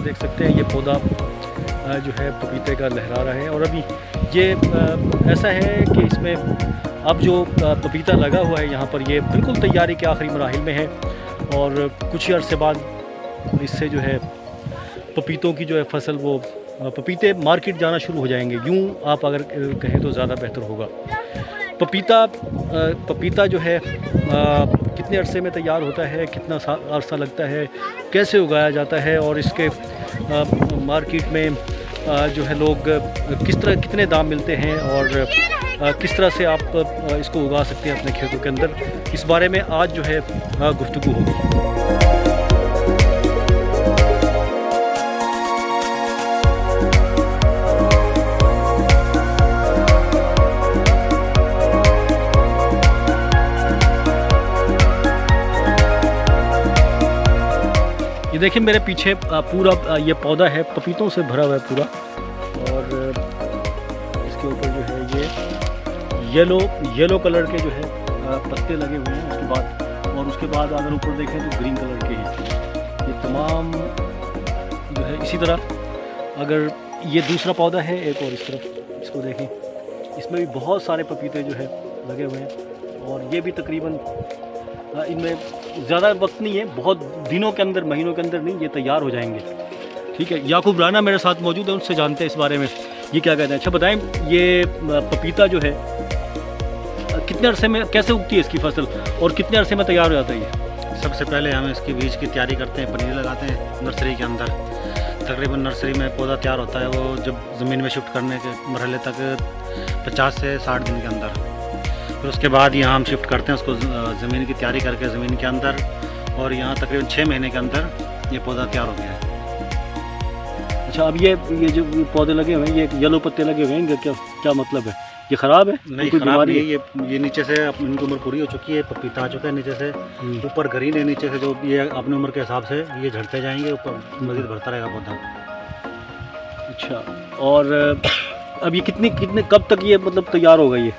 देख सकते हैं ये पौधा जो है पपीते का लहरा रहा है। और अभी ये ऐसा है कि इसमें अब जो पपीता लगा हुआ है यहाँ पर, ये बिल्कुल तैयारी के आखिरी मराहिल में है और कुछ ही अरसे बाद इससे जो है पपीतों की जो है फसल, वो पपीते मार्केट जाना शुरू हो जाएंगे। यूँ आप अगर कहें तो ज़्यादा बेहतर होगा। पपीता जो है कितने अरसे में तैयार होता है, कितना अरसा लगता है, कैसे उगाया जाता है और इसके मार्केट में जो है लोग कितने दाम मिलते हैं और किस तरह से आप इसको उगा सकते हैं अपने खेतों के अंदर, इस बारे में आज जो है गुफ्तगू होगी। ये देखिए मेरे पीछे पूरा ये पौधा है पपीतों से भरा हुआ है पूरा, और इसके ऊपर जो है ये येलो कलर के जो है पत्ते लगे हुए हैं उसके बाद अगर ऊपर देखें तो ग्रीन कलर के हैं। ये तमाम जो है इसी तरह अगर ये दूसरा पौधा है एक और इस तरफ इसको देखें, इसमें भी बहुत सारे पपीते जो है लगे हुए हैं और ये भी तकरीबन इनमें ज़्यादा वक्त नहीं है, बहुत दिनों के अंदर, महीनों के अंदर नहीं, ये तैयार हो जाएंगे। ठीक है, याकूब राना मेरे साथ मौजूद है, उनसे जानते हैं इस बारे में ये क्या कहते हैं। अच्छा बताएं, ये पपीता जो है कितने अरसे में, कैसे उगती है इसकी फसल और कितने अरसे में तैयार हो जाता है ये? सबसे पहले हम इसकी बीज की तैयारी करते हैं, पनीर लगाते हैं नर्सरी के अंदर। तकरीबन नर्सरी में पौधा तैयार होता है वो जब ज़मीन में शिफ्ट करने के मरहले तक 50 से 60 दिन के अंदर। फिर उसके बाद यहाँ हम शिफ्ट करते हैं उसको ज़मीन की तैयारी करके ज़मीन के अंदर, और यहाँ तकरीबन 6 महीने के अंदर ये पौधा तैयार हो गया है। अच्छा, अब ये जो पौधे लगे हुए हैं, ये येलो पत्ते लगे हुए हैं, क्या मतलब है? ये ख़राब है? नहीं, ख़राब नहीं है। ये नीचे से इनकी उम्र पूरी हो चुकी है, पपीता आ चुका है नीचे से, ऊपर ग्रीन है, नीचे से जो ये अपनी उम्र के हिसाब से ये झड़ते जाएंगे, ऊपर मज़ीद बढ़ता रहेगा पौधा। अच्छा, और अब ये कितने कब तक ये मतलब तैयार होगा? ये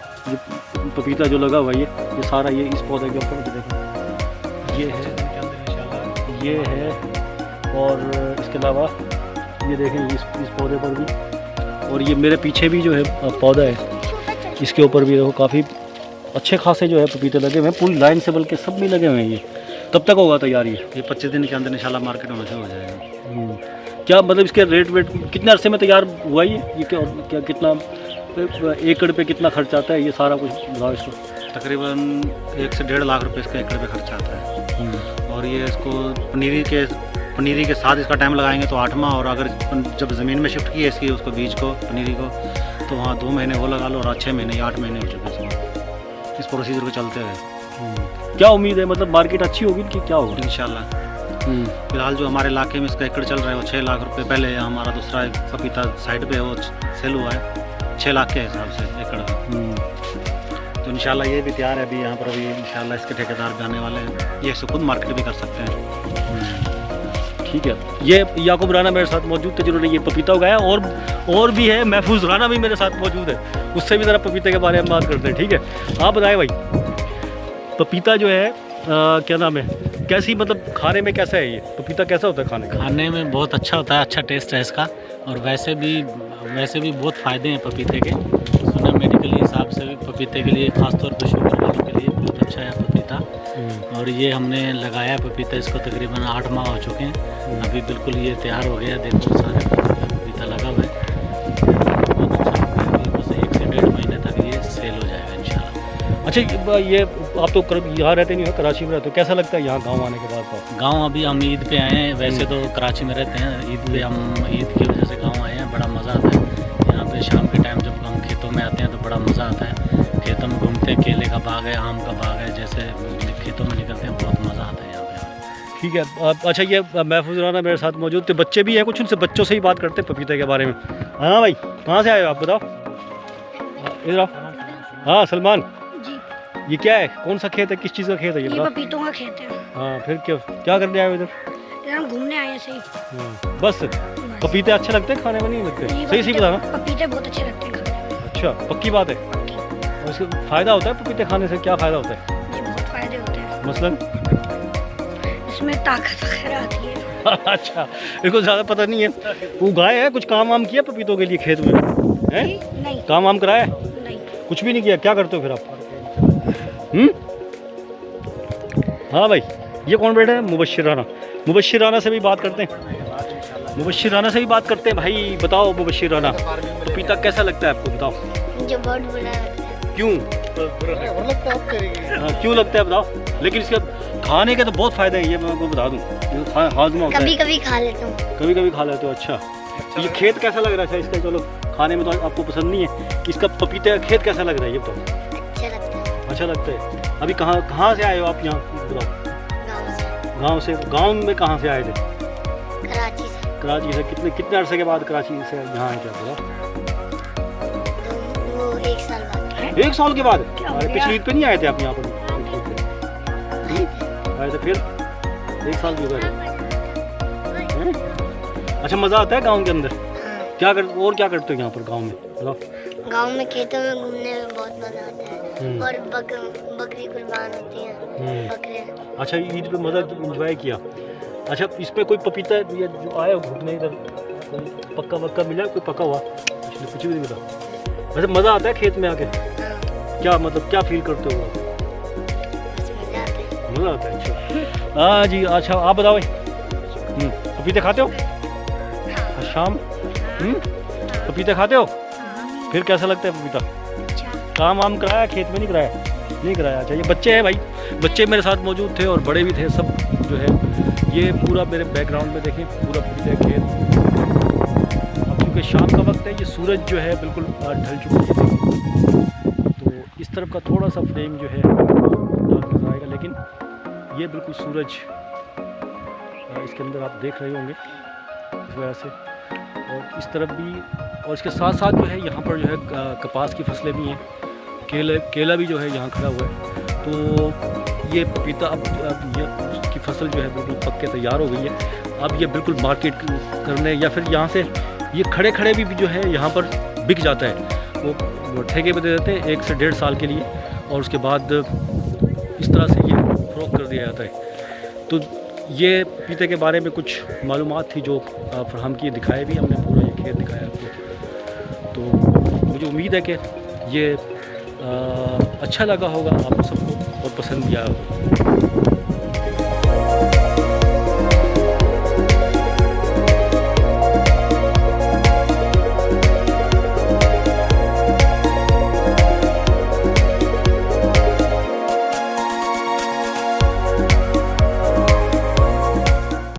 पपीता जो लगा हुआ है ये सारा, ये इस पौधे के ऊपर देखें, ये है और इसके अलावा ये देखें इस पौधे पर भी, और ये मेरे पीछे भी जो है पौधा है, इसके ऊपर भी देखो काफ़ी अच्छे खासे जो है पपीते लगे हुए हैं, पूरी लाइन से, बल्कि सब में लगे हुए हैं। ये कब तक होगा तैयार? ये 25 दिन के अंदर इंशाल्लाह मार्केट में हो जाएगा। क्या मतलब इसके रेट कितने अरसे में तैयार हुआ ये क्या कितना एकड़ पे कितना खर्च आता है? ये सारा कुछ बताओ इसको। तकरीबन 1 से 1.5 लाख रुपए इसका एकड़ पे खर्च आता है। और ये इसको पनीरी के साथ इसका टाइम लगाएंगे तो 8वां, और अगर जब ज़मीन में शिफ्ट किए इसकी उसको बीज को, पनीरी को, तो वहाँ 2 महीने वो लगा लो, और 6 महीने या 8 महीने हो चुके इसमें, इस प्रोसीजर को चलते हुए। क्या उम्मीद है, मतलब मार्केट अच्छी होगी कि क्या होगा? इंशाल्लाह। फिलहाल जो हमारे इलाके में इसका एकड़ चल रहा है वो 6 लाख रुपए। पहले हमारा दूसरा एक पपीता साइड पे वो सेल हुआ है 6 लाख के हिसाब से एकड़ का। तो इंशाल्लाह ये भी तैयार है अभी, यहाँ पर अभी इंशाल्लाह इसके ठेकेदार भी आने वाले हैं, ये इसको खुद मार्केट भी कर सकते हैं। ठीक है, ये याकूब राना मेरे साथ मौजूद थे जिन्होंने ये पपीता उगाया, और भी है, महफूज राना भी मेरे साथ मौजूद है, उससे भी ज़रा पपीते के बारे में बात करते हैं। ठीक है, आप बताएं भाई, पपीता जो है क्या नाम है, कैसी मतलब खाने में कैसा है ये पपीता, कैसा होता है खाने का? खाने में बहुत अच्छा होता है, अच्छा टेस्ट है इसका, और वैसे भी बहुत फ़ायदे हैं पपीते के। सुना मेडिकली हिसाब से भी पपीते के लिए, ख़ासतौर पर शुगर वालों के लिए बहुत अच्छा है पपीता। और ये हमने लगाया है पपीता, इसको तकरीबन 8 माह हो चुके हैं, अभी बिल्कुल ये तैयार हो गया। देखो सारे पपीता लगा हुआ है, बहुत अच्छा होगा, बस 1 से 1.5 महीने तक ये सेल हो जाएगा इंशाल्लाह। अच्छा, ये आप तो यहाँ रहते नहीं हो, कराची में रहते हो, कैसा लगता है यहाँ गाँव आने के बाद? गाँव अभी हम ईद पे आए हैं, वैसे तो कराची में रहते हैं, ईद पे हम ईद की वजह से गाँव आए हैं। बड़ा मज़ा आता है यहाँ पे, शाम के टाइम जब हम खेतों में आते हैं तो बड़ा मज़ा आता है। खेतों में घूमते हैं, केले का बाग है, आम का बाग है, जैसे खेतों में निकलते हैं, बहुत मज़ा आता है यहाँ पे। ठीक है, अच्छा, ये महफूज राना मेरे साथ मौजूद थे, बच्चे भी हैं कुछ, उनसे बच्चों से ही बात करते हैं पपीते के बारे में। हाँ भाई, कहाँ से आए हो आप, बताओ इधर आओ। हाँ सलमान जी, ये क्या है, कौन सा खेत है, किस चीज़ का खेत है ये? ये पपीतों का खेत है। हाँ, फिर क्या करने आए हो इधर? हम घूमने आए हैं सही। बस पपीते अच्छे लगते हैं खाने में, नहीं लगते? सही सही बताना। पपीते बहुत अच्छे लगते हैं खाने में। अच्छा, पक्की बात है। और इसका फ़ायदा होता है पपीते खाने से, क्या फ़ायदा होता है? जी, बहुत फ़ायदे होते हैं। मसलन इसमें ताकत वगैरह आती है। अच्छा, इनको ज़्यादा पता नहीं है। वो गाय है, कुछ काम वाम किया पपीतों के लिए खेत में हैं? नहीं काम वाम कराया? नहीं। कुछ भी नहीं किया। क्या करते हो फिर आप? हाँ भाई, ये कौन बैठा है? मुबश्शिर राना। मुबश्शिर राना से भी बात करते हैं। मुबश्शिर राना से भी बात करते हैं। भाई बताओ मुबश्शिर राना, पपीता कैसा लगता है आपको? बताओ। मुझे बहुत बुरा लगता है। क्यों? हाँ, क्यों लगता है बताओ। लेकिन इसके खाने के तो बहुत फ़ायदे हैं, ये मैं आपको बता दूँ। हाजमा होता है। कभी कभी खा लेता हूँ। कभी कभी खा लेते हो। अच्छा, ये खेत कैसा लग रहा है इसका? चलो, खाने में तो आपको पसंद नहीं है, इसका पपीते का खेत कैसा लग रहा है ये बताओ। अच्छा लगता है। अच्छा लगता है। अभी कहाँ से आए हो आप यहाँ बताओ? गाँव से। गांव में कहाँ से आए थे? कराची से। कराची से। कितने अरसे के बाद कराची से यहाँ आए थे बताओ? वो 1 साल बाद। 1 साल के बाद? क्या हो अरे गया? पिछली ईद पे नहीं आए थे आप यहाँ पर? आए थे फिर 1 साल के बाद। अच्छा, मज़ा आता है गाँव के अंदर? क्या करते हो यहाँ पर गाँव में बताओ? गाँव में खेतों में घूमने में बहुत मजा आता है और बकरी कुर्बान होती है, बकरे। अच्छा, ईद पे मज़ा एंजॉय किया। अच्छा, इस पे कोई पपीता ये जो आया घूमने इधर, कोई पक्का मिला? कोई पका हुआ? कुछ भी नहीं मिला? वैसे मज़ा आता है खेत में आके? क्या मतलब क्या फील करते हो? मज़ा आता है। अच्छा हाँ जी। अच्छा, आप बताओ भाई, पपीते खाते हो? शाम पपीते खाते हो? फिर कैसा लगता है पपीता? काम वाम कराया? खेत में नहीं कराया? नहीं कराया। अच्छा, ये बच्चे हैं भाई, बच्चे मेरे साथ मौजूद थे और बड़े भी थे सब जो है। ये पूरा मेरे बैकग्राउंड में देखें, पूरा पपीते का खेत। अब क्योंकि शाम का वक्त है, ये सूरज जो है बिल्कुल ढल चुका है, तो इस तरफ का थोड़ा सा फ्रेम जो है नजर आएगा, लेकिन ये बिल्कुल सूरज इसके अंदर आप देख रहे होंगे इस वजह से। और इस तरफ भी, और इसके साथ साथ जो है यहाँ पर जो है कपास की फसलें भी हैं, केला भी जो है यहाँ खड़ा हुआ है। तो ये पपीता अब ये उसकी फसल जो है बिल्कुल पक के तैयार हो गई है। अब ये बिल्कुल मार्केट करने या फिर यहाँ से ये खड़े भी जो है यहाँ पर बिक जाता है। वो ठेके पे दे देते हैं 1 से 1.5 साल के लिए, और उसके बाद इस तरह से ये फ़रोख्त कर दिया जाता है। तो ये पपीते के बारे में कुछ मालूमात थी जो फराहम की, दिखाए भी हमने, पूरा ये खेत दिखाया आपको। तो मुझे उम्मीद है कि ये अच्छा लगा होगा आप सबको और पसंद भी आया होगा।